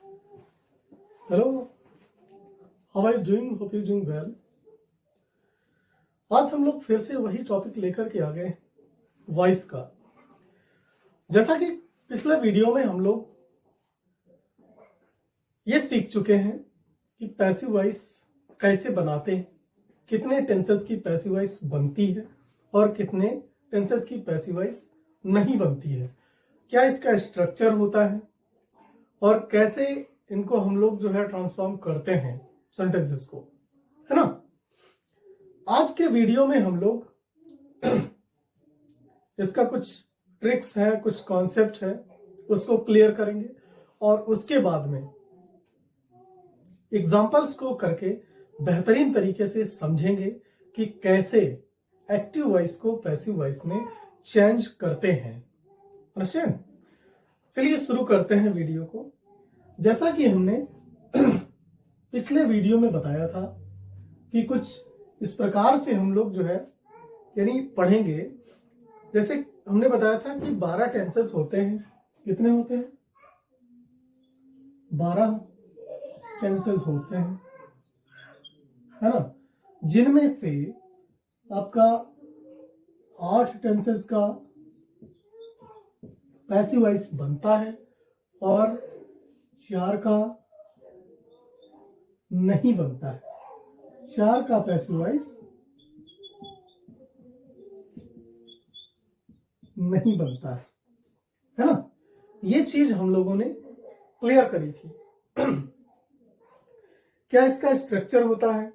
Hello, how are you doing? Hope you're doing well. आज हम लोग फिर से वही टॉपिक लेकर के आ गए, वॉइस का। जैसा कि पिछले वीडियो में हम लोग ये सीख चुके हैं कि पैसिव वॉइस कैसे बनाते हैं, कितने टेंसेस की पैसिव वॉइस बनती है और कितने टेंसेस की पैसिव वॉइस नहीं बनती है, क्या इसका स्ट्रक्चर होता है और कैसे इनको हम लोग जो है ट्रांसफॉर्म करते हैं सेंटेंसेस को, है ना। आज के वीडियो में हम लोग इसका कुछ ट्रिक्स है, कुछ कॉन्सेप्ट है, उसको क्लियर करेंगे और उसके बाद में एग्जांपल्स को करके बेहतरीन तरीके से समझेंगे कि कैसे एक्टिव वॉइस को पैसिव वॉइस में चेंज करते हैं। अंडरस्टैंड? चलिए शुरू करते हैं वीडियो को। जैसा कि हमने पिछले वीडियो में बताया था कि कुछ इस प्रकार से हम लोग जो है यानी पढ़ेंगे। जैसे हमने बताया था कि 12 टेंसेस होते हैं। कितने होते हैं? 12 टेंसेस होते हैं, है ना, जिनमें से आपका 8 टेंसेस का पैसिव वॉइस बनता है और 4 का नहीं बनता है। 4 का पैसिव वॉइस नहीं बनता है ना। ये चीज हम लोगों ने क्लियर करी थी। क्या इसका स्ट्रक्चर होता है?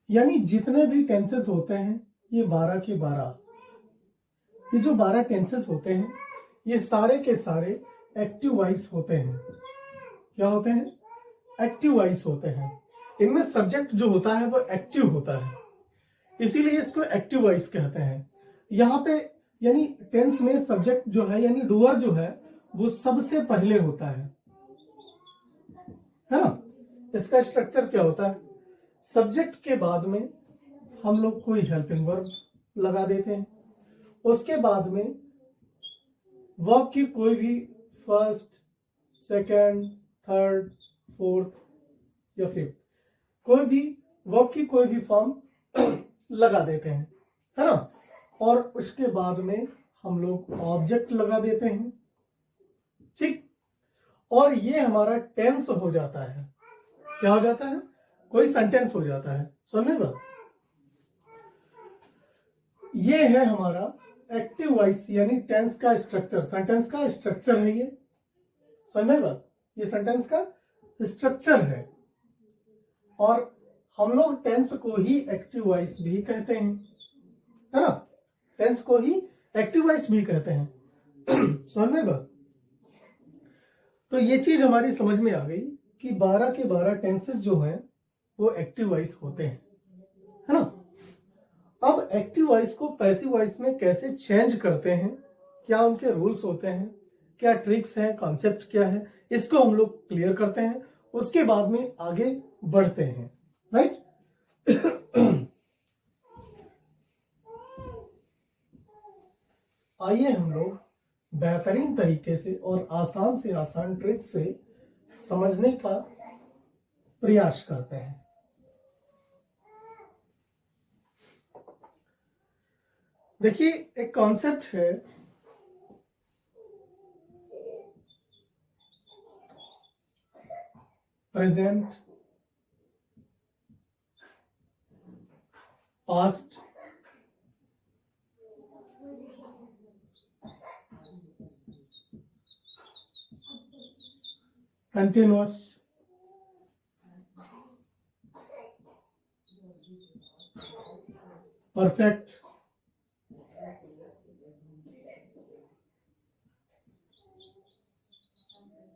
यानी जितने भी टेंसेस होते हैं ये 12 के 12, ये जो 12 टेंसेस होते हैं ये सारे के सारे एक्टिव वॉइस होते हैं। क्या होते हैं? एक्टिव वॉइस होते हैं। इनमें सब्जेक्ट जो होता है वो एक्टिव होता है, इसीलिए इसको एक्टिव वॉइस कहते हैं। यहाँ पे यानी टेंस में सब्जेक्ट जो है यानी डूअर जो है वो सबसे पहले होता है ना। इसका स्ट्रक्चर क्या होता है? सब्जेक्ट के बाद में हम लोग कोई हेल्पिंग वर्ब लगा देते हैं, उसके बाद में वर्ब की कोई भी फर्स्ट, सेकंड, थर्ड, फोर्थ या फिफ्थ कोई भी वर्ब की कोई भी फॉर्म लगा देते हैं, है ना। और उसके बाद में हम लोग ऑब्जेक्ट लगा देते हैं, ठीक। और ये हमारा टेंस हो जाता है। क्या हो जाता है? कोई सेंटेंस हो जाता है। समझे बात? ये है हमारा एक्टिव वॉइस यानी टेंस का स्ट्रक्चर, सेंटेंस का स्ट्रक्चर है ये। समझे बात? ये सेंटेंस का स्ट्रक्चर है और हम लोग टेंस को ही एक्टिव वॉइस भी कहते हैं, है ना। टेंस को ही एक्टिव वॉइस भी कहते हैं। समझ में बात? तो ये चीज हमारी समझ में आ गई कि 12 के 12 टेंसेस जो हैं वो एक्टिव वॉइस होते हैं, है ना। अब एक्टिव वॉइस को पैसिव वॉइस में कैसे चेंज करते हैं, क्या उनके रूल्स होते हैं, क्या ट्रिक्स हैं, कॉन्सेप्ट क्या है, इसको हम लोग क्लियर करते हैं। उसके बाद में आगे बढ़ते हैं, राइट। आइए हम लोग बेहतरीन तरीके से और आसान से आसान ट्रिक से समझने का प्रयास करते हैं। देखिए एक कॉन्सेप्ट है, present, past, continuous, perfect,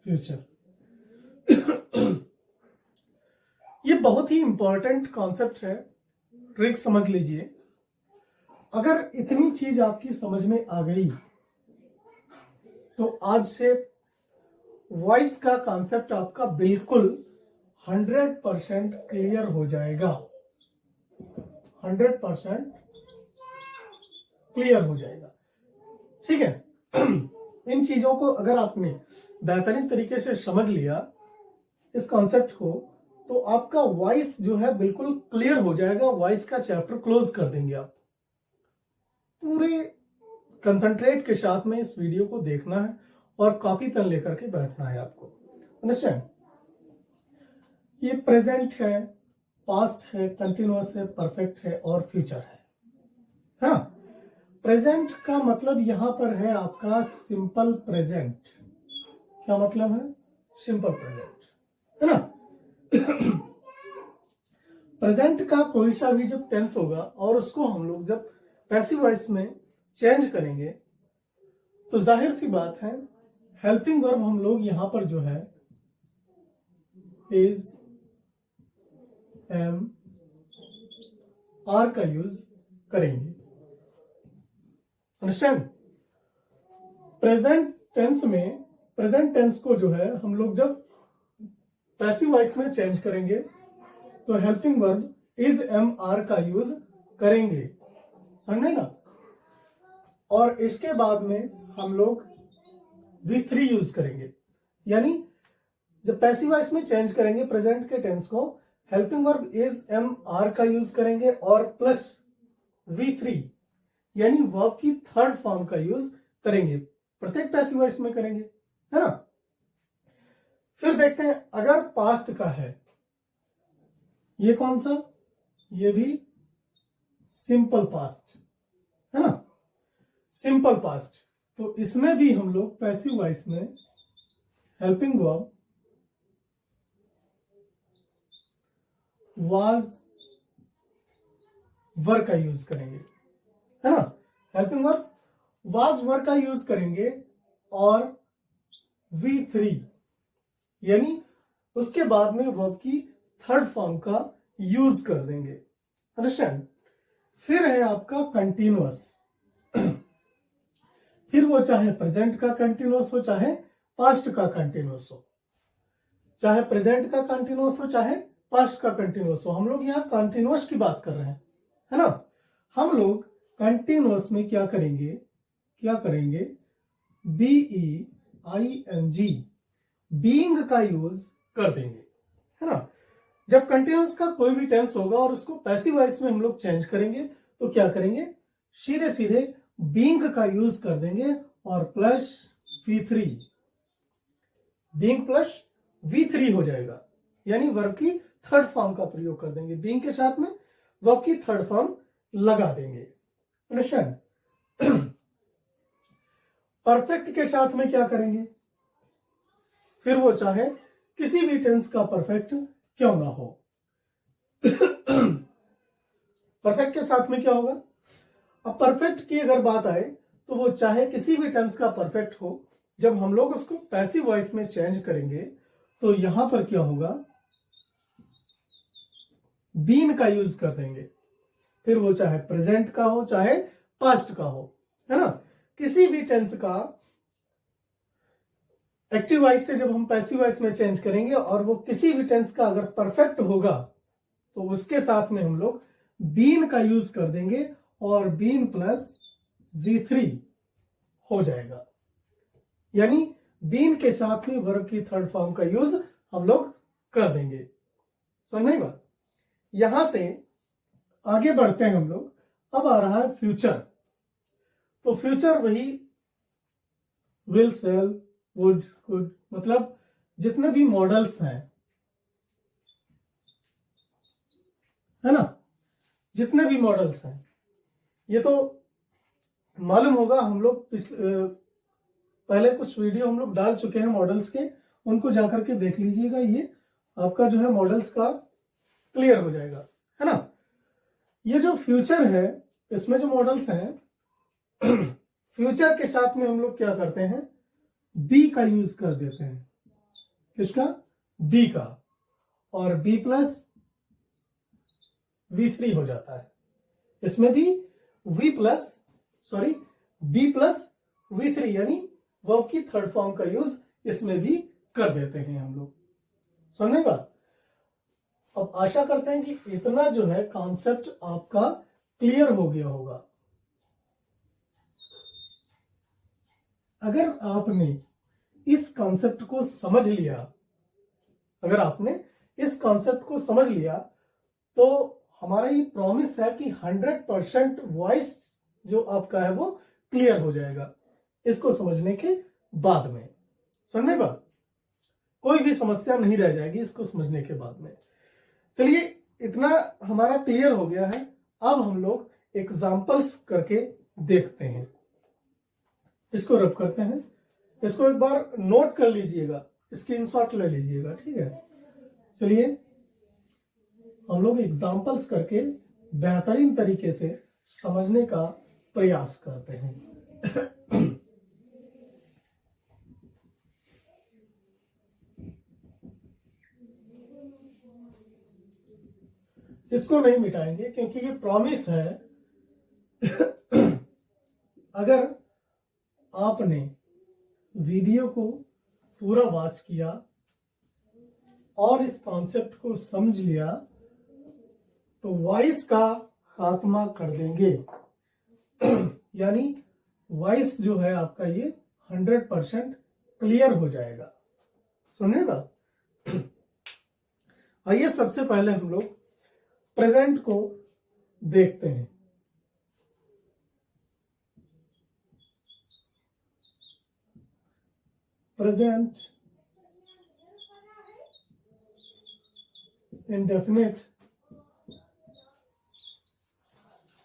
future. ये बहुत ही इंपॉर्टेंट कॉन्सेप्ट है, ट्रिक समझ लीजिए। अगर इतनी चीज आपकी समझ में आ गई तो आज से वॉइस का कॉन्सेप्ट आपका बिल्कुल 100% क्लियर हो जाएगा। 100% क्लियर हो जाएगा, ठीक है। इन चीजों को अगर आपने बेहतरीन तरीके से समझ लिया इस कॉन्सेप्ट को, तो आपका वॉइस जो है बिल्कुल क्लियर हो जाएगा। वॉइस का चैप्टर क्लोज कर देंगे आप। पूरे कंसंट्रेट के साथ में इस वीडियो को देखना है और कॉपी पेन लेकर के बैठना है आपको। अंडरस्टैंड? ये प्रेजेंट है, पास्ट है, कंटिन्यूअस है, परफेक्ट है और फ्यूचर है ना। प्रेजेंट का मतलब यहां पर है आपका सिंपल प्रेजेंट। क्या मतलब है? सिंपल प्रेजेंट, है ना। प्रेजेंट का कोई सा भी जब टेंस होगा और उसको हम लोग जब पैसिव वॉइस में चेंज करेंगे तो जाहिर सी बात है हेल्पिंग वर्ब हम लोग यहां पर जो है इज, एम, आर का यूज करेंगे। अंडरस्टैंड? प्रेजेंट टेंस को जो है हम लोग जब पैसिव वॉइस में चेंज करेंगे तो helping verb is, am, are का यूज करेंगे। समझे ना। और इसके बाद में हम लोग V3 यूज करेंगे। यानी जब पैसिव वॉइस में चेंज करेंगे प्रेजेंट के टेंस को, helping verb is, am, are का यूज करेंगे और प्लस V3 यानी वर्ब की थर्ड फॉर्म का यूज करेंगे। प्रत्येक पैसिव वॉइस में करेंगे, है ना। फिर देखते हैं अगर पास्ट का है, ये कौन सा? ये भी सिंपल पास्ट, है ना। सिंपल पास्ट, तो इसमें भी हम लोग पैसिव वॉइस में हेल्पिंग वर्ब वाज, वर का यूज करेंगे, है ना। हेल्पिंग वर्ब वाज, वर का यूज करेंगे और V3 यानी उसके बाद में वर्ब की थर्ड फॉर्म का यूज कर देंगे। अंडरस्टैंड? फिर है आपका कंटिन्यूअस। फिर वो चाहे प्रेजेंट का कंटिन्यूअस हो चाहे पास्ट का कंटिन्यूअस हो, चाहे प्रेजेंट का कंटिन्यूअस हो चाहे पास्ट का कंटिन्यूअस हो। हम लोग यहाँ कंटिन्यूअस की बात कर रहे हैं, है ना। हम लोग कंटिन्यूअस में क्या करेंगे? BEING, बीइंग का यूज कर देंगे, है ना। जब कंटिन्यूअस का कोई भी टेंस होगा और उसको पैसिव वॉइस में हम लोग चेंज करेंगे तो क्या करेंगे? सीधे सीधे बीइंग का यूज कर देंगे और plus V3, being plus V3 हो जाएगा। यानी वर्ब की थर्ड फॉर्म का प्रयोग कर देंगे। बीइंग के साथ में वर्ब की थर्ड फॉर्म लगा देंगे। अंडरस्टैंड? परफेक्ट के साथ में क्या करेंगे? फिर वो चाहे किसी भी टेंस का परफेक्ट क्यों ना हो। परफेक्ट के साथ में क्या होगा? अब परफेक्ट की अगर बात आए तो वो चाहे किसी भी टेंस का परफेक्ट हो, जब हम लोग उसको पैसिव वॉइस में चेंज करेंगे तो यहां पर क्या होगा? बीन का यूज कर देंगे। फिर वो चाहे प्रेजेंट का हो चाहे पास्ट का हो, है ना। किसी भी टेंस का एक्टिव वॉइस से जब हम पैसिव वॉइस में चेंज करेंगे और वो किसी भी टेंस का अगर परफेक्ट होगा तो उसके साथ में हम लोग बीन का यूज कर देंगे और बीन प्लस V3 हो जाएगा। यानी बीन के साथ में वर्ब की थर्ड फॉर्म का यूज हम लोग कर देंगे। समझ नहीं बात? यहां से आगे बढ़ते हैं हम लोग। अब आ रहा है फ्यूचर। तो फ्यूचर वही विल, सेल, वुड, कुड, मतलब जितने भी मॉडल्स हैं, है ना, जितने भी मॉडल्स हैं, ये तो मालूम होगा। हम लोग पहले कुछ वीडियो हम लोग डाल चुके हैं मॉडल्स के, उनको जाकर के देख लीजिएगा। ये आपका जो है मॉडल्स का क्लियर हो जाएगा, है ना। ये जो फ्यूचर है इसमें जो मॉडल्स हैं, फ्यूचर के साथ में हम लोग क्या करते हैं? बी का यूज कर देते हैं। किसका? बी का। और बी प्लस V3 हो जाता है। इसमें भी बी प्लस V3 यानी वर्ब की थर्ड फॉर्म का यूज इसमें भी कर देते हैं हम लोग। समझने बात? अब आशा करते हैं कि इतना जो है कॉन्सेप्ट आपका क्लियर हो गया होगा। अगर आपने इस कॉन्सेप्ट को समझ लिया, अगर आपने इस कॉन्सेप्ट को समझ लिया तो हमारा ये प्रॉमिस है कि 100% वॉइस जो आपका है वो क्लियर हो जाएगा इसको समझने के बाद में। समझ में बात, कोई भी समस्या नहीं रह जाएगी इसको समझने के बाद में। चलिए इतना हमारा क्लियर हो गया है। अब हम लोग एग्जाम्पल्स करके देखते हैं। इसको रब करते हैं, इसको एक बार नोट कर लीजिएगा, स्क्रीनशॉट ले लीजिएगा, ठीक है। चलिए हम लोग एग्जाम्पल्स करके बेहतरीन तरीके से समझने का प्रयास करते हैं। इसको नहीं मिटाएंगे क्योंकि ये प्रॉमिस है। अगर आपने वीडियो को पूरा वॉच किया और इस कॉन्सेप्ट को समझ लिया तो वॉइस का खात्मा कर देंगे। यानी वॉइस जो है आपका ये 100% क्लियर हो जाएगा। सुनिए बात, आइए सबसे पहले हम लोग प्रेजेंट को देखते हैं। प्रेजेंट इंडेफिनिट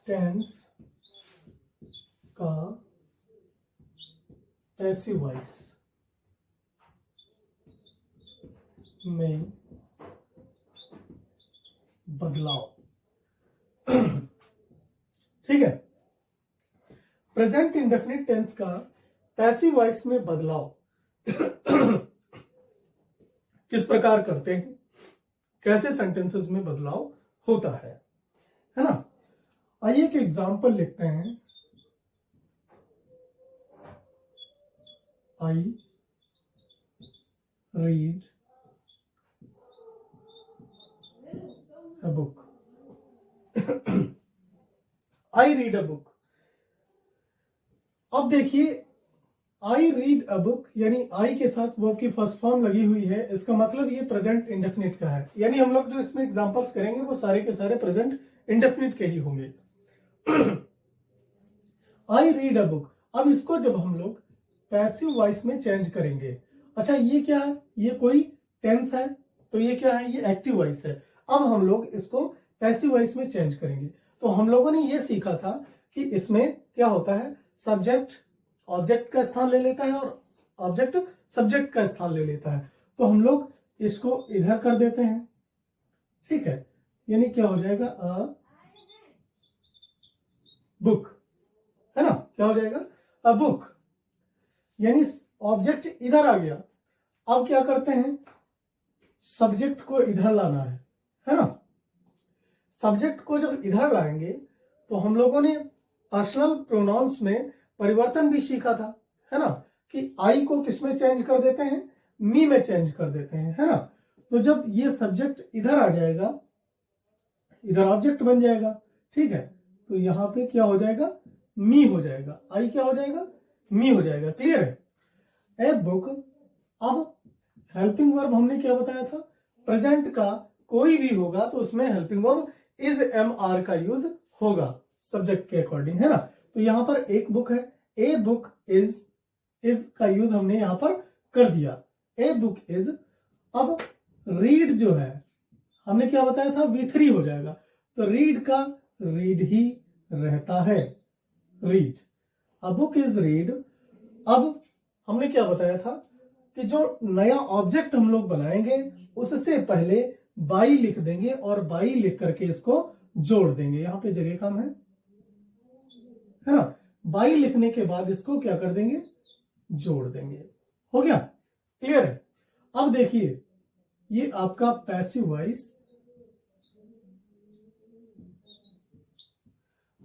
टेंस का पैसिव वॉइस में बदलाव। ठीक है, प्रेजेंट इंडेफिनिट टेंस का पैसिव वॉइस में बदलाव किस प्रकार करते हैं, कैसे सेंटेंसेस में बदलाव होता है ना। आइए एक एग्जांपल लिखते हैं। I read a book. I read a book. अब देखिए आई रीड अ बुक यानी आई के साथ वर्ब की फर्स्ट फॉर्म लगी हुई है, इसका मतलब ये प्रेजेंट इंडेफिनिट का है। यानी हम लोग जो इसमें एग्जांपल्स करेंगे वो सारे के सारे प्रेजेंट इंडेफिनिट के ही होंगे। आई रीड अ बुक, अब इसको जब हम लोग पैसिव वॉइस में चेंज करेंगे, अच्छा ये क्या है, ये कोई टेंस है तो ये क्या है, ये एक्टिव वॉइस है। अब हम लोग इसको पैसिव वॉइस में चेंज करेंगे। तो हम लोगों ने ये सीखा था कि इसमें क्या होता है, सब्जेक्ट ऑब्जेक्ट का स्थान ले लेता है और ऑब्जेक्ट सब्जेक्ट का स्थान ले लेता है। तो हम लोग इसको इधर कर देते हैं, ठीक है। यानी क्या हो जाएगा, अ बुक, है ना, क्या हो जाएगा, अ बुक। यानी ऑब्जेक्ट इधर आ गया। अब क्या करते हैं, सब्जेक्ट को इधर लाना है ना। सब्जेक्ट को जब इधर लाएंगे तो हम लोगों ने पर्सनल प्रोनाउंस में परिवर्तन भी सीखा था, है ना, कि आई को किसमें चेंज कर देते हैं, मी में चेंज कर देते हैं, है ना। तो जब ये सब्जेक्ट इधर आ जाएगा, इधर ऑब्जेक्ट बन जाएगा, ठीक है। तो यहां पे क्या हो जाएगा, मी हो जाएगा, आई क्या हो जाएगा, मी हो जाएगा। क्लियर है, ए बुक। अब हेल्पिंग वर्ब हमने क्या बताया था, प्रेजेंट का कोई भी होगा तो उसमें helping verb is am are का यूज होगा सब्जेक्ट के अकॉर्डिंग, है ना। तो यहां पर एक बुक है, ए बुक इज का यूज हमने यहां पर कर दिया, ए बुक इज। अब रीड जो है हमने क्या बताया था, V3 हो जाएगा। तो रीड का रीड ही रहता है, read. A book is read. अब हमने क्या बताया था कि जो नया ऑब्जेक्ट हम लोग बनाएंगे उससे पहले बाई लिख देंगे और बाई लिख करके इसको जोड़ देंगे। यहां पे जगह कम है ना। बाई लिखने के बाद इसको क्या कर देंगे, जोड़ देंगे। हो गया, क्लियर है। अब देखिए ये आपका पैसिव वॉइस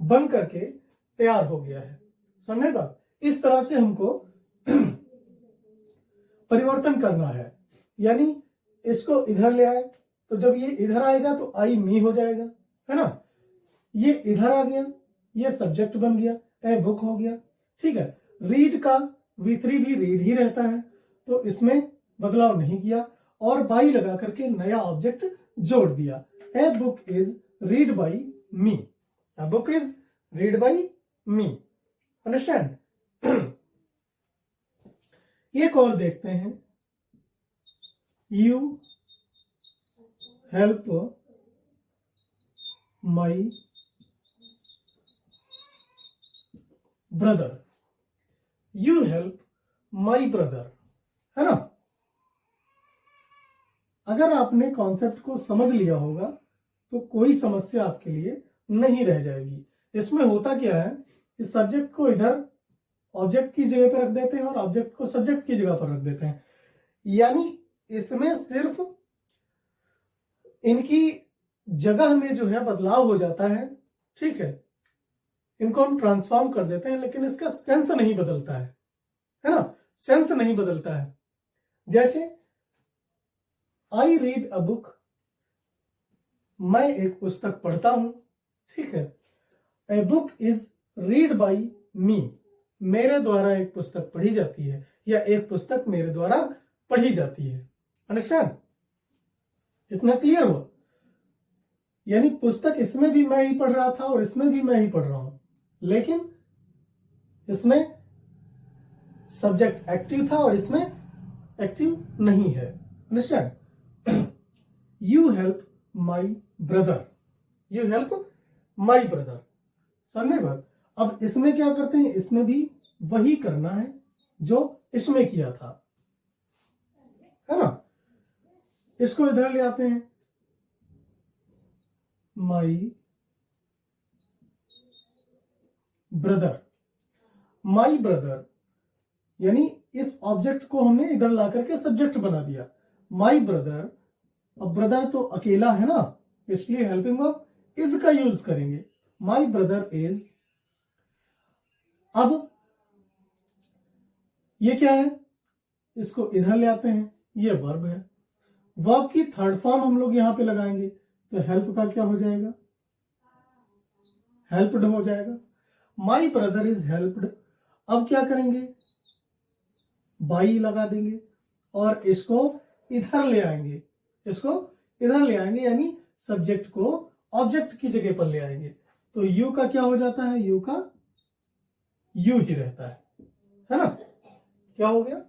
बन करके तैयार हो गया है, समझे बात। इस तरह से हमको परिवर्तन करना है। यानी इसको इधर ले आए तो जब ये इधर आएगा तो आई मी हो जाएगा, है ना। ये इधर आ गया, ये सब्जेक्ट बन गया, ए बुक हो गया, ठीक है। रीड का V3 भी रीड ही रहता है, तो इसमें बदलाव नहीं किया और बाई लगा करके नया ऑब्जेक्ट जोड़ दिया। A book is read by me, A book is read by me, understand. एक और देखते हैं, you help my brother, you help my brother, है ना। अगर आपने कॉन्सेप्ट को समझ लिया होगा तो कोई समस्या आपके लिए नहीं रह जाएगी। इसमें होता क्या है, इस सब्जेक्ट को इधर ऑब्जेक्ट की जगह पर रख देते हैं और ऑब्जेक्ट को सब्जेक्ट की जगह पर रख देते हैं, यानी इसमें सिर्फ इनकी जगह में जो है बदलाव हो जाता है, ठीक है, इनको हम ट्रांसफॉर्म कर देते हैं, लेकिन इसका सेंस नहीं बदलता है ना, सेंस नहीं बदलता है। जैसे आई रीड अ बुक, मैं एक पुस्तक पढ़ता हूं, ठीक है। A book is read by me, मेरे द्वारा एक पुस्तक पढ़ी जाती है या एक पुस्तक मेरे द्वारा पढ़ी जाती है, अंडरस्टैंड। इतना क्लियर हुआ, यानी पुस्तक इसमें भी मैं ही पढ़ रहा था और इसमें भी मैं ही पढ़ रहा हूं, लेकिन इसमें सब्जेक्ट एक्टिव था और इसमें एक्टिव नहीं है, understand. You help my brother, you help my brother, समझे बात। अब इसमें क्या करते हैं, इसमें भी वही करना है जो इसमें किया था, है ना। इसको इधर ले आते हैं, माई ब्रदर, माई ब्रदर, यानी इस ऑब्जेक्ट को हमने इधर ला करके सब्जेक्ट बना दिया, माई ब्रदर। अब ब्रदर तो अकेला है ना, इसलिए हेल्पिंग वर्ब इज का यूज करेंगे, माई ब्रदर इज। अब ये क्या है, इसको इधर ले आते हैं, ये वर्ब है, वर्ब की थर्ड फॉर्म हम लोग यहां पे लगाएंगे, तो हेल्प का क्या हो जाएगा, हेल्प्ड हो जाएगा। माई ब्रदर इज हेल्प्ड, अब क्या करेंगे, बाई लगा देंगे और इसको इधर ले आएंगे, इसको इधर ले आएंगे, यानी सब्जेक्ट को ऑब्जेक्ट की जगह पर ले आएंगे, तो यू का क्या हो जाता है, यू का यू ही रहता है ना। क्या हो गया,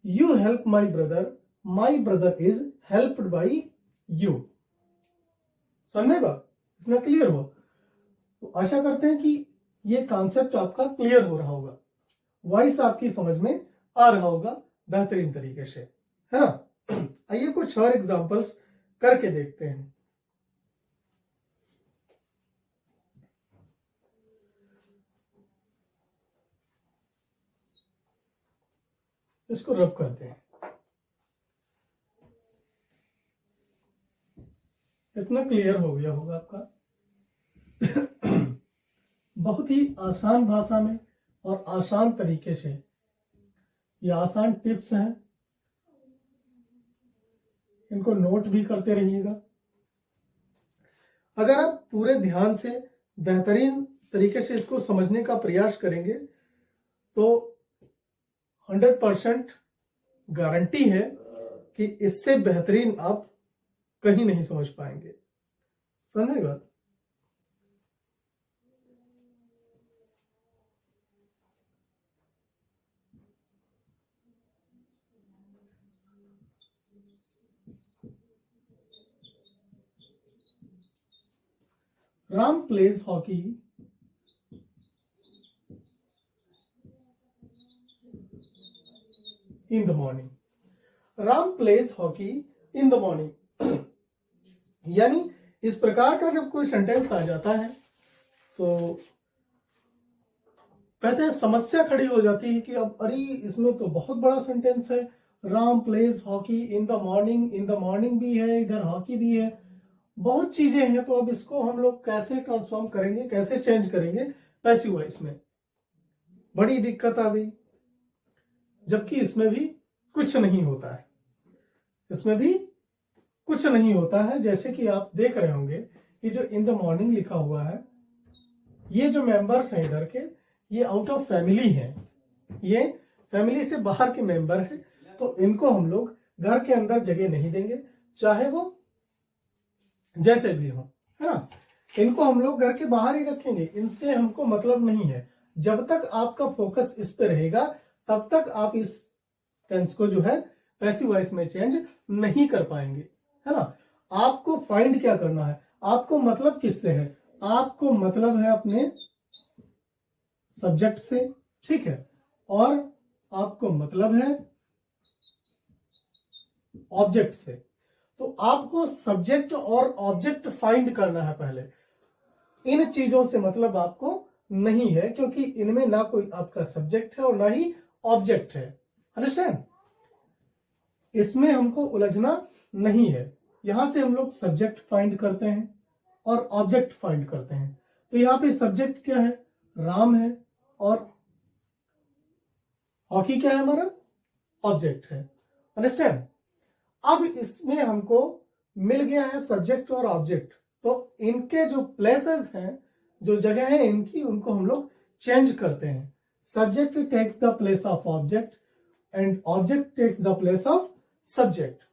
you help my brother is helped by you, समझे बात, इतना क्लियर हुआ। तो आशा करते हैं कि ये कॉन्सेप्ट आपका क्लियर हो रहा होगा, वॉइस आपकी समझ में आ रहा होगा बेहतरीन तरीके से, है ना। आइए कुछ और एग्जांपल्स करके देखते हैं। इसको रब करते हैं, इतना क्लियर हो गया होगा आपका। बहुत ही आसान भाषा में और आसान तरीके से, ये आसान टिप्स हैं, इनको नोट भी करते रहिएगा। अगर आप पूरे ध्यान से बेहतरीन तरीके से इसको समझने का प्रयास करेंगे तो 100% गारंटी है कि इससे बेहतरीन आप कहीं नहीं समझ पाएंगे, समझेगा। Ram plays hockey in the morning. Ram plays hockey in the morning. यानी इस प्रकार का जब कोई सेंटेंस आ जाता है तो कहते हैं समस्या खड़ी हो जाती है कि अब अरे इसमें तो बहुत बड़ा सेंटेंस है, Ram pledge hockey in the morning भी है, इधर हॉकी भी है, बहुत चीजें हैं, तो अब इसको हम लोग कैसे ट्रांसफॉर्म करेंगे, कैसे चेंज करेंगे पैसिव वॉइस में, बड़ी दिक्कत आ गई। जबकि इसमें भी कुछ नहीं होता है, इसमें भी कुछ नहीं होता है। जैसे कि आप देख रहे होंगे कि जो इन द मॉर्निंग लिखा हुआ है, ये जो मेंबर्स हैं इधर के, ये आउट ऑफ फैमिली हैं, ये फैमिली से बाहर के मेंबर है, तो इनको हम लोग घर के अंदर जगह नहीं देंगे, चाहे वो जैसे भी हो, है ना। इनको हम लोग घर के बाहर ही रखेंगे, इनसे हमको मतलब नहीं है। जब तक आपका फोकस इस पे रहेगा तब तक आप इस टेंस को जो है पैसिव वॉइस में चेंज नहीं कर पाएंगे, है ना। आपको फाइंड क्या करना है, आपको मतलब किससे है, आपको मतलब है अपने सब्जेक्ट से, ठीक है, और आपको मतलब है ऑब्जेक्ट से। तो आपको सब्जेक्ट और ऑब्जेक्ट फाइंड करना है पहले। इन चीजों से मतलब आपको नहीं है, क्योंकि इनमें ना कोई आपका सब्जेक्ट है और ना ही ऑब्जेक्ट है। अंडरस्टैंड? इसमें हमको उलझना नहीं है। यहां से हम लोग सब्जेक्ट फाइंड करते हैं और ऑब्जेक्ट फाइंड करते हैं। तो यहां पे सब्जेक्ट क्या है, राम है, और हॉकी क्या है, हमारा ऑब्जेक्ट है। अंडरस्टैंड? अब इसमें हमको मिल गया है सब्जेक्ट और ऑब्जेक्ट, तो इनके जो प्लेसेस हैं, जो जगह है इनकी, उनको हम लोग चेंज करते हैं। Subject takes the place of object and object takes the place of subject.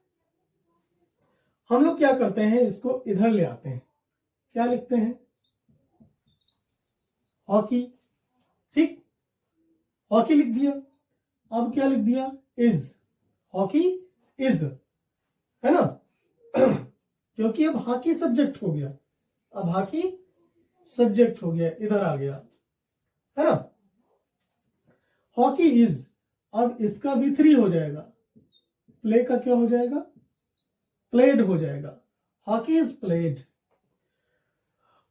हम लोग क्या करते हैं, इसको इधर ले आते हैं, क्या लिखते हैं, हॉकी, ठीक, हॉकी लिख दिया। अब क्या लिख दिया, इज, हॉकी इज, है ना। क्योंकि अब हॉकी सब्जेक्ट हो गया, अब हॉकी सब्जेक्ट हो गया, इधर आ गया, है ना। हॉकी इज, अब इसका भी थ्री हो जाएगा, प्ले का क्या हो जाएगा, प्लेड हो जाएगा, हॉकी इज प्लेड।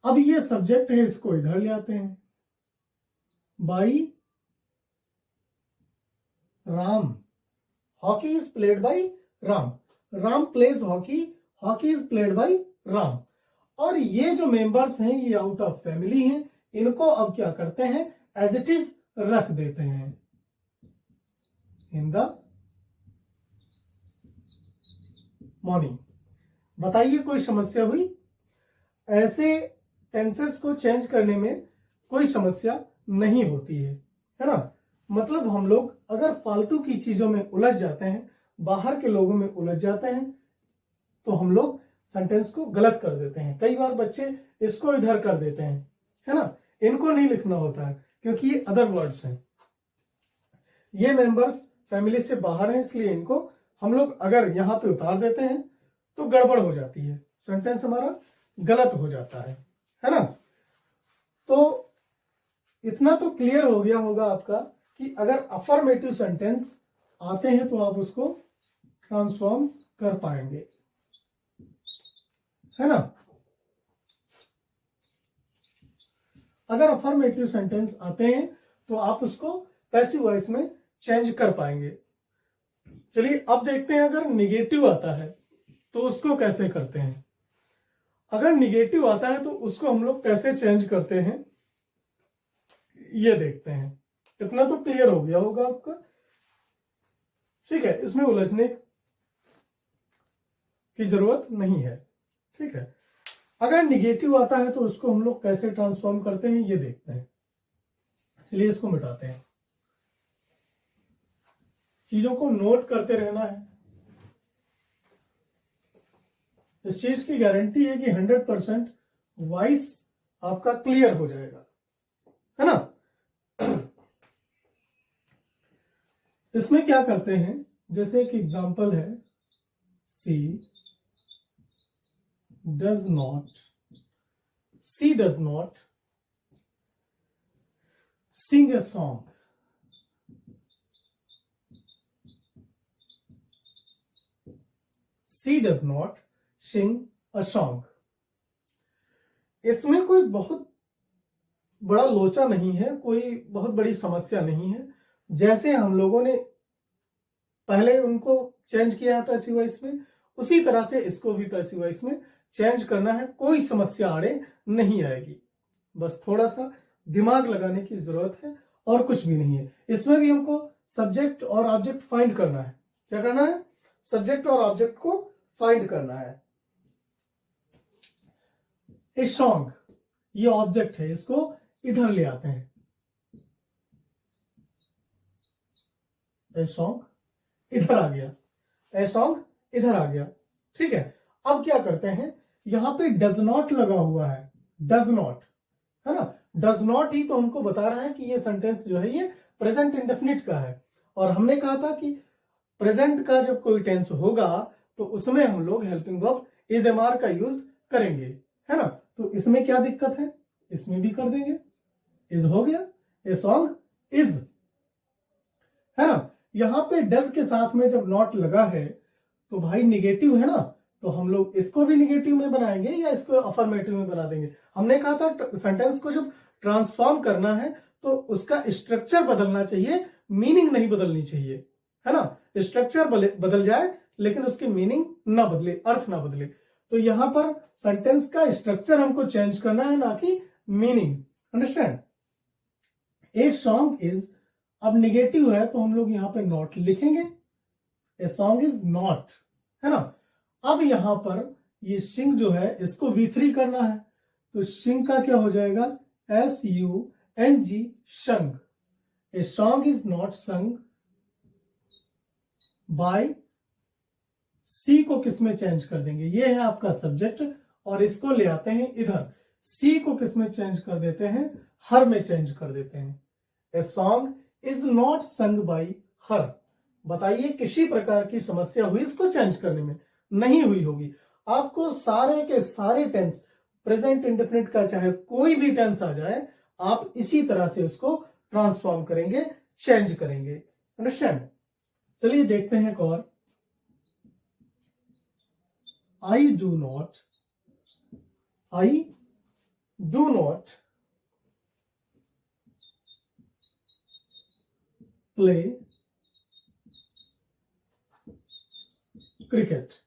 अब ये सब्जेक्ट है, इसको इधर ले आते हैं, by Ram, hockey is played by Ram, Ram pledge hockey, hockey is played by Ram. और ये जो मेंबर्स हैं ये आउट ऑफ फैमिली हैं, इनको अब क्या करते हैं, एज इट इज रख देते हैं इन द मॉर्निंग। बताइए कोई समस्या हुई? ऐसे टेंसेस को चेंज करने में कोई समस्या नहीं होती है ना। मतलब हम लोग अगर फालतू की चीजों में उलझ जाते हैं, बाहर के लोगों में उलझ जाते हैं, तो हम लोग सेंटेंस को गलत कर देते हैं। कई बार बच्चे इसको इधर कर देते हैं, है ना, इनको नहीं लिखना होता है क्योंकि ये अदर वर्ड्स हैं, ये मेंबर्स फैमिली से बाहर हैं, इसलिए इनको हम लोग अगर यहां पे उतार देते हैं तो गड़बड़ हो जाती है, सेंटेंस हमारा गलत हो जाता है ना। तो इतना तो क्लियर हो गया होगा आपका कि अगर अफर्मेटिव सेंटेंस आते हैं तो आप उसको ट्रांसफॉर्म कर पाएंगे, है ना। अगर अफर्मेटिव सेंटेंस आते हैं तो आप उसको पैसिव वॉइस में चेंज कर पाएंगे। चलिए अब देखते हैं अगर निगेटिव आता है तो उसको कैसे करते हैं। अगर निगेटिव आता है तो उसको हम लोग कैसे चेंज करते हैं ये देखते हैं। इतना तो क्लियर हो गया होगा आपका, ठीक है, इसमें उलझने की जरूरत नहीं है, ठीक है। अगर निगेटिव आता है तो उसको हम लोग कैसे ट्रांसफॉर्म करते हैं ये देखते हैं। चलिए इसको मिटाते हैं, चीजों को नोट करते रहना है। इस चीज की गारंटी है कि 100% वॉइस आपका क्लियर हो जाएगा, है ना। इसमें क्या करते हैं, जैसे एक एग्जांपल है, she does not sing a song. She does not sing a song. इसमें कोई बहुत बड़ा लोचा नहीं है, कोई बहुत बड़ी समस्या नहीं है। जैसे हम लोगों ने पहले उनको चेंज किया है पैसिव वॉइस में, उसी तरह से इसको भी पैसिव वॉइस में चेंज करना है। कोई समस्या आड़े नहीं आएगी, बस थोड़ा सा दिमाग लगाने की जरूरत है और कुछ भी नहीं है। इसमें भी हमको सब्जेक्ट और ऑब्जेक्ट फाइंड करना है। क्या करना है, सब्जेक्ट और ऑब्जेक्ट को फाइंड करना है। ए सॉन्ग ये ऑब्जेक्ट है, इसको इधर ले आते हैं, ए सॉन्ग इधर आ गया, ए सॉन्ग इधर आ गया। ठीक है, अब क्या करते हैं, यहां पे डज नॉट लगा हुआ है, डज नॉट, है ना, डज नॉट ही तो हमको बता रहा है कि ये सेंटेंस जो है ये प्रेजेंट इंडेफिनिट का है। और हमने कहा था कि प्रेजेंट का जब कोई टेंस होगा तो उसमें हम लोग helping verb is am are का यूज करेंगे, है ना। तो इसमें क्या दिक्कत है, इसमें भी कर देंगे, इज हो गया, ए सॉन्ग इज, है ना। यहां पे डज के साथ में जब नॉट लगा है तो भाई निगेटिव है ना, तो हम लोग इसको भी निगेटिव में बनाएंगे या इसको अफर्मेटिव में बना देंगे। हमने कहा था सेंटेंस को जब ट्रांसफॉर्म करना है तो उसका स्ट्रक्चर बदलना चाहिए, मीनिंग नहीं बदलनी चाहिए, है ना। स्ट्रक्चर बदल जाए लेकिन उसकी मीनिंग ना बदले, अर्थ ना बदले। तो यहां पर सेंटेंस का स्ट्रक्चर हमको चेंज करना है, ना कि meaning. Understand. A song is, अब निगेटिव है तो हम लोग यहां पे नॉट लिखेंगे, ए सॉन्ग इज नॉट, है ना। अब यहां पर ये सिंग जो है इसको वी3 करना है, तो सिंग का क्या हो जाएगा, SUNG, sung. A song is not sung by, she को किस में चेंज कर देंगे, ये है आपका सब्जेक्ट, और इसको ले आते हैं इधर, सी को किस में चेंज कर देते हैं, हर में चेंज कर देते हैं। ए song is not sung bye हर। बताइए किसी प्रकार की समस्या हुई इसको चेंज करने में, नहीं हुई होगी। आपको सारे के सारे टेंस, प्रेजेंट इंडेफिनिट का चाहे कोई भी टेंस आ जाए, आप इसी तरह से उसको ट्रांसफॉर्म करेंगे, चेंज करेंगे। अंडरस्टैंड। चलिए देखते हैं एक और। I do not play cricket.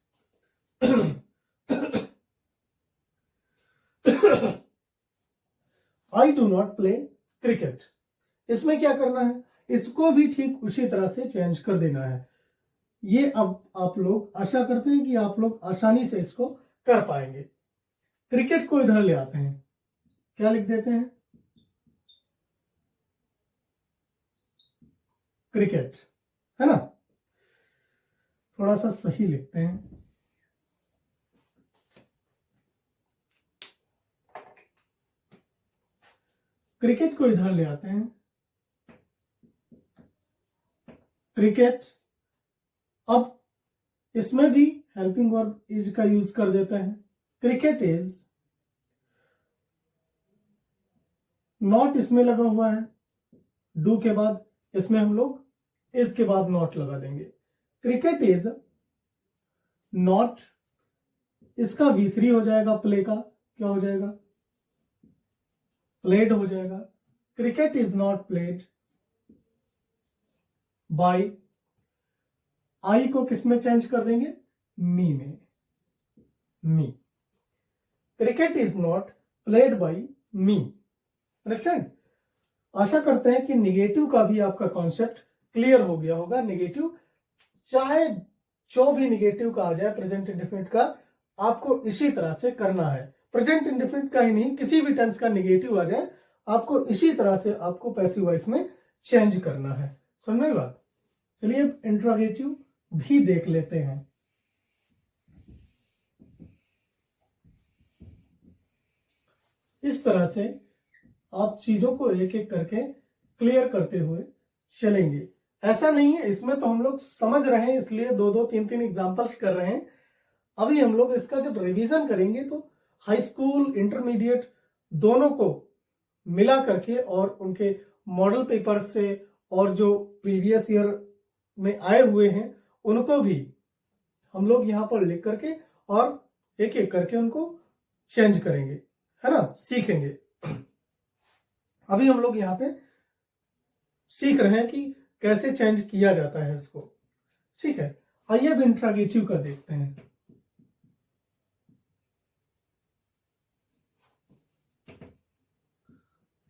I do not play cricket. इसमें क्या करना है, इसको भी ठीक उसी तरह से चेंज कर देना है। ये अब आप लोग आशा करते हैं कि आप लोग आसानी से इसको कर पाएंगे। क्रिकेट को इधर ले आते हैं, क्या लिख देते हैं, क्रिकेट, है ना। थोड़ा सा सही लिखते हैं, क्रिकेट को इधर ले आते हैं, क्रिकेट। अब इसमें भी हेल्पिंग वर्ब इज का यूज कर देते हैं। क्रिकेट इज, नॉट इसमें लगा हुआ है, डू के बाद इसमें हम लोग इज के बाद नॉट लगा देंगे। क्रिकेट इज नॉट, इसका V3 हो जाएगा, प्ले का क्या हो जाएगा, प्लेड हो जाएगा। Cricket is not played by, I को किस में चेंज कर देंगे, मी में, me. Cricket is not played by me. Understand. आशा करते हैं कि निगेटिव का भी आपका कॉन्सेप्ट क्लियर हो गया होगा। निगेटिव चाहे जो भी निगेटिव का आ जाए प्रेजेंट इंडेफिनिट का, आपको इसी तरह से करना है। प्रेजेंट इंडेफिनिट का ही नहीं, किसी भी टेंस का निगेटिव आ जाए आपको इसी तरह से आपको पैसिव वॉइस में चेंज करना है। समझ में बात। चलिए इंट्रोगेटिव भी देख लेते हैं। इस तरह से आप चीजों को एक एक करके क्लियर करते हुए चलेंगे। ऐसा नहीं है, इसमें तो हम लोग समझ रहे हैं इसलिए दो दो तीन तीन एग्जांपल्स कर रहे हैं। अभी हम लोग इसका जब रिवीजन करेंगे तो हाई स्कूल इंटरमीडिएट दोनों को मिला करके और उनके मॉडल पेपर से और जो प्रीवियस ईयर में आए हुए हैं उनको भी हम लोग यहां पर लिख करके और एक एक करके उनको चेंज करेंगे, है ना, सीखेंगे। अभी हम लोग यहां पे सीख रहे हैं कि कैसे चेंज किया जाता है इसको। ठीक है, आइए अब इंट्रोगेटिव का देखते हैं।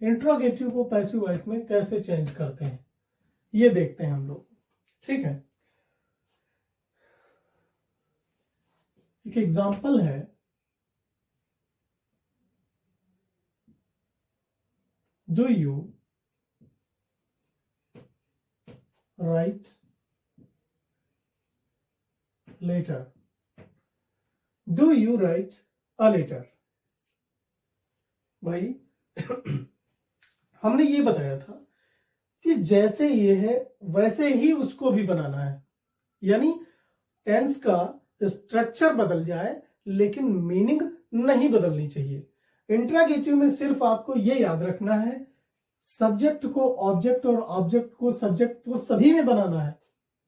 इंट्रोगेटिव को पैसिव वॉइस में कैसे चेंज करते हैं ये देखते हैं हम लोग। ठीक है, एक एग्जांपल है, do you write letter, do you write a letter. भाई हमने ये बताया था कि जैसे ये है वैसे ही उसको भी बनाना है, यानी टेंस का स्ट्रक्चर बदल जाए लेकिन मीनिंग नहीं बदलनी चाहिए। इंट्रागेटिव में सिर्फ आपको ये याद रखना है सब्जेक्ट को ऑब्जेक्ट और ऑब्जेक्ट को सब्जेक्ट को सभी में बनाना है,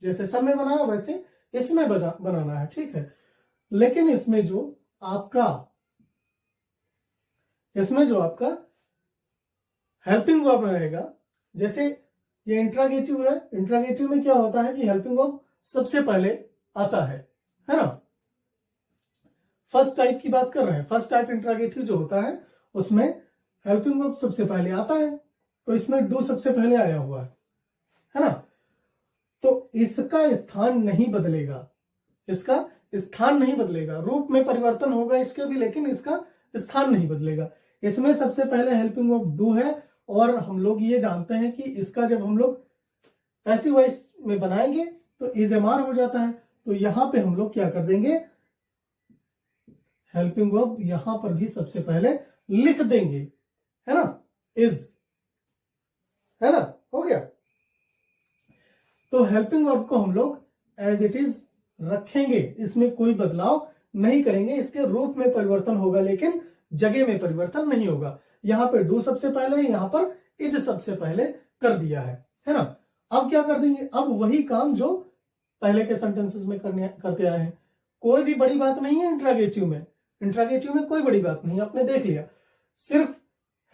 जैसे सब में बनाना वैसे इसमें बनाना है, ठीक है। लेकिन इसमें जो आपका हेल्पिंग वर्ब रहेगा, जैसे ये इंट्रागेटिव है, इंट्रागेटिव में क्या होता है कि हेल्पिंग वर्ब सबसे पहले आता है ना। फर्स्ट टाइप की बात कर रहे हैं, फर्स्ट टाइप इंट्रागेटिव जो होता है उसमें हेल्पिंग वर्ब सबसे पहले आता है, तो इसमें डू सबसे पहले आया हुआ है ना। तो इसका स्थान नहीं बदलेगा, इसका स्थान नहीं बदलेगा, रूप में परिवर्तन होगा इसके भी, लेकिन इसका स्थान नहीं बदलेगा। इसमें सबसे पहले हेल्पिंग वर्ब डू है, और हम लोग ये जानते हैं कि इसका जब हम लोग पैसिव वॉइस में बनाएंगे तो इज एम आर हो जाता है, तो यहां पे हम लोग क्या कर देंगे, हेल्पिंग वर्ब यहां पर भी सबसे पहले लिख देंगे, है ना, इज, है ना, हो गया। तो हेल्पिंग वर्ब को हम लोग एज इट इज रखेंगे, इसमें कोई बदलाव नहीं करेंगे, इसके रूप में परिवर्तन होगा लेकिन जगह में परिवर्तन नहीं होगा। यहां पे डू सबसे पहले, यहां पर इज सबसे पहले कर दिया है ना। अब क्या कर देंगे, अब वही काम जो पहले के सेंटेंसेस में करते आए हैं। कोई भी बड़ी बात नहीं है इंट्रागेटिव में, इंट्रागेटिव में कोई बड़ी बात नहीं, आपने देख लिया। सिर्फ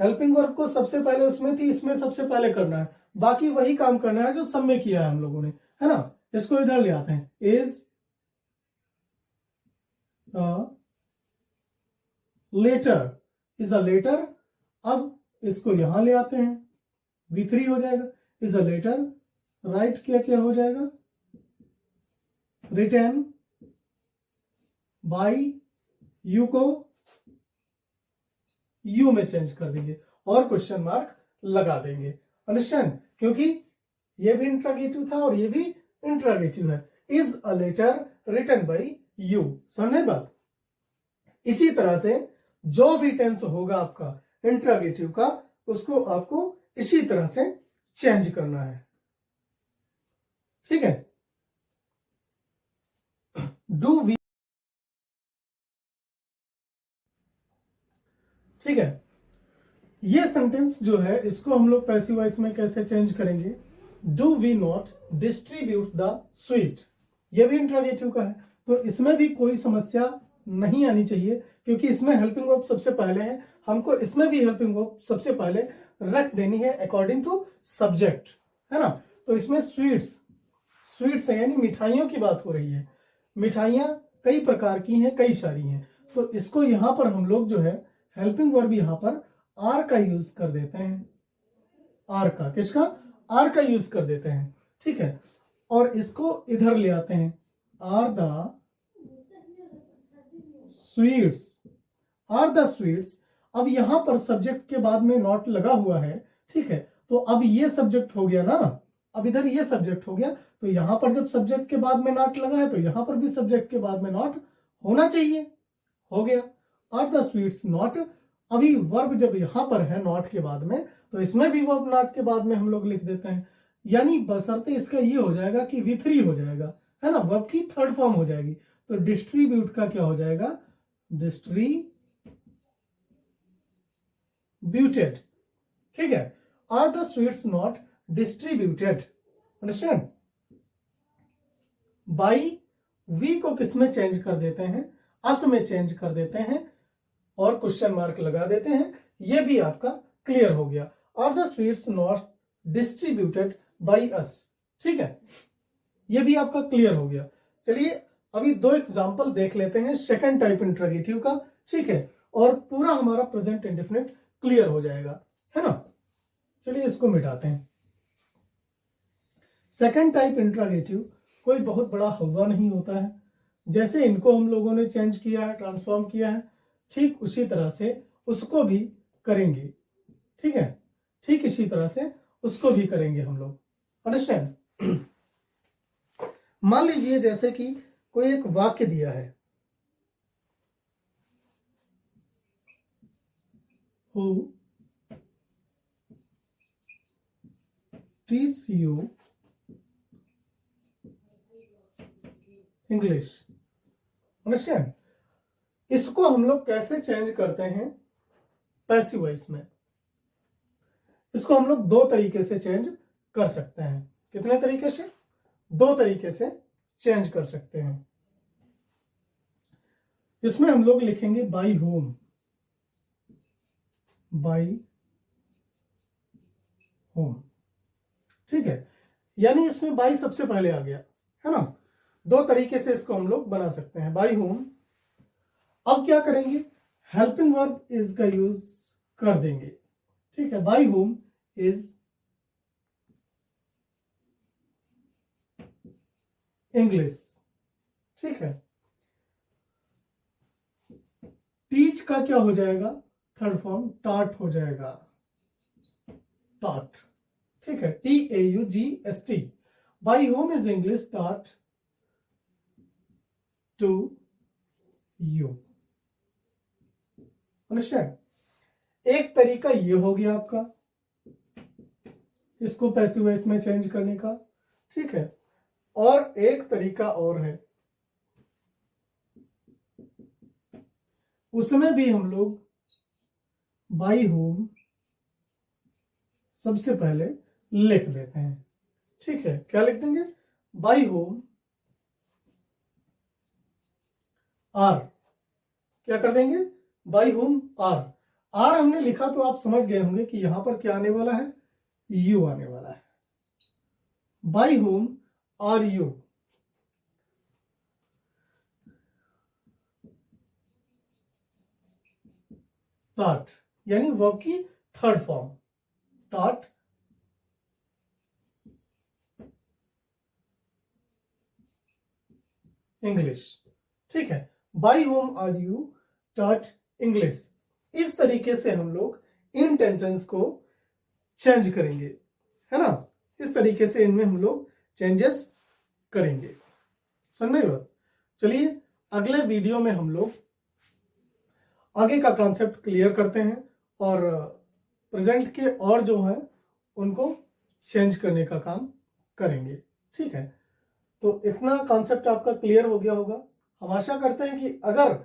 हेल्पिंग वर्ब को सबसे पहले उसमें थी, इसमें सबसे पहले करना है, बाकी वही काम करना है जो सब में किया है हम लोगों ने, है ना। इसको इधर ले आते हैं, is letter, is a letter. अब इसको यहां ले आते हैं, V3 हो जाएगा, इज अ लेटर। राइट क्या हो जाएगा, रिटन बाई, यू को यू में चेंज कर देंगे और क्वेश्चन मार्क लगा देंगे, अंडरस्टैंड, क्योंकि ये भी इंट्रागेटिव था और ये भी इंट्रागेटिव है। Is a letter written by you, समझे बात। इसी तरह से जो भी टेंस होगा आपका इंट्रागेटिव का, उसको आपको इसी तरह से चेंज करना है, ठीक है। डू वी, ठीक है। ये सेंटेंस जो है इसको हम लोग पैसिव वॉइस में कैसे चेंज करेंगे, do we not distribute the sweet, ये भी इंट्रागेटिव का है, तो इसमें भी कोई समस्या नहीं आनी चाहिए, क्योंकि इसमें हेल्पिंग वर्ब सबसे पहले है, हमको इसमें भी हेल्पिंग वर्ब सबसे पहले रख देनी है अकॉर्डिंग टू सब्जेक्ट, है ना। तो इसमें स्वीट्स है, यानी मिठाइयों की बात हो रही है, मिठाइयां कई प्रकार की हैं, कई सारी हैं, तो इसको यहां पर हम लोग जो है हेल्पिंग वर्ब यहां पर आर का यूज कर देते हैं, आर का, किसका, आर का यूज कर देते हैं, ठीक है। और इसको इधर ले आते हैं, are the sweets, are the sweets. अब यहां पर सब्जेक्ट के बाद में नॉट लगा हुआ है, ठीक है, तो अब ये सब्जेक्ट हो गया ना, अब इधर ये सब्जेक्ट हो गया, तो यहां पर जब सब्जेक्ट के बाद में नॉट लगा है तो यहां पर भी सब्जेक्ट के बाद में नॉट होना चाहिए, हो गया, आर द स्वीट्स नॉट। अभी वर्ब जब यहां पर है नॉट के बाद में, तो इसमें भी वर्ब नॉट के बाद में हम लोग लिख देते हैं, यानी बशर्ते इसका ये हो जाएगा कि V3 हो जाएगा, है ना, वर्ब की थर्ड फॉर्म हो जाएगी, तो डिस्ट्रीब्यूट का क्या हो जाएगा, डिस्ट्रीब्यूटेड, ठीक है। Are the sweets not distributed, understand. By we को किस में चेंज कर देते हैं, अस में चेंज कर देते हैं और क्वेश्चन मार्क लगा देते हैं, ये भी आपका क्लियर हो गया। Are the sweets not distributed by us, ठीक है, ये भी आपका क्लियर हो गया। चलिए अभी दो एग्जांपल देख लेते हैं सेकंड टाइप इंट्रोगेटिव का, ठीक है, और पूरा हमारा प्रेजेंट इंडेफिनिट क्लियर हो जाएगा, है ना। चलिए इसको मिटाते हैं। सेकंड टाइप इंट्रोगेटिव कोई बहुत बड़ा हवा नहीं होता है, जैसे इनको हम लोगों ने चेंज किया है, ट्रांसफॉर्म किया है, ठीक उसी तरह से उसको भी करेंगे, ठीक है, ठीक इसी तरह से उसको भी करेंगे हम लोग, अंडरस्टैंड। मान लीजिए जैसे कि कोई एक वाक्य दिया है, who teach you English, understand. इसको हम लोग कैसे चेंज करते हैं पैसिव वॉइस में? इसको हम लोग दो तरीके से चेंज कर सकते हैं। कितने तरीके से? दो तरीके से चेंज कर सकते हैं। इसमें हम लोग लिखेंगे बाई होम, बाई होम, ठीक है। यानी इसमें बाई सबसे पहले आ गया, है ना। दो तरीके से इसको हम लोग बना सकते हैं, बाई होम। अब क्या करेंगे, हेल्पिंग वर्ब इज का यूज कर देंगे, ठीक है। बाई होम इज इंग्लिश, ठीक है। टीच का क्या हो जाएगा, थर्ड फॉर्म टाट हो जाएगा, टाट, ठीक है। TAUGST। By home is English टाट टू यू, अंडरस्टैंड। एक तरीका ये हो गया आपका इसको पैसिव वॉइस में चेंज करने का, ठीक है। और एक तरीका और है, उसमें भी हम लोग बाई होम सबसे पहले लिख देते हैं, ठीक है। क्या लिख देंगे, बाई होम आर, क्या कर देंगे, बाई होम आर। आर हमने लिखा तो आप समझ गए होंगे कि यहां पर क्या आने वाला है, यू आने वाला है। बाई होम आर यू, टाट, यानी वर्ब की थर्ड फॉर्म टाट इंग्लिश, ठीक है। बाई होम आर यू टाट इंग्लिश। इस तरीके से हम लोग इन टेंसेंस को चेंज करेंगे, है ना। इस तरीके से इनमें हम लोग चेंजेस करेंगे, समझ रहे हो। चलिए अगले वीडियो में हम लोग आगे का कॉन्सेप्ट क्लियर करते हैं और प्रेजेंट के और जो है उनको चेंज करने का काम करेंगे, ठीक है। तो इतना कॉन्सेप्ट आपका क्लियर हो गया होगा। हम आशा करते हैं कि अगर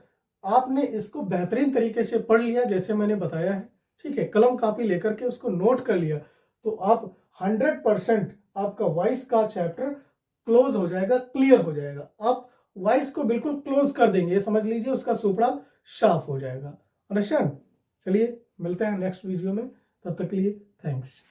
आपने इसको बेहतरीन तरीके से पढ़ लिया जैसे मैंने बताया है, ठीक है, कलम कापी लेकर के उसको नोट कर लिया, तो आप 100% आपका वॉइस का चैप्टर क्लोज हो जाएगा, क्लियर हो जाएगा। आप वॉइस को बिल्कुल क्लोज कर देंगे, समझ लीजिए उसका सुपड़ा साफ हो जाएगा, अंडरस्टैंड। चलिए मिलते हैं नेक्स्ट वीडियो में, तब तक के लिए थैंक्स।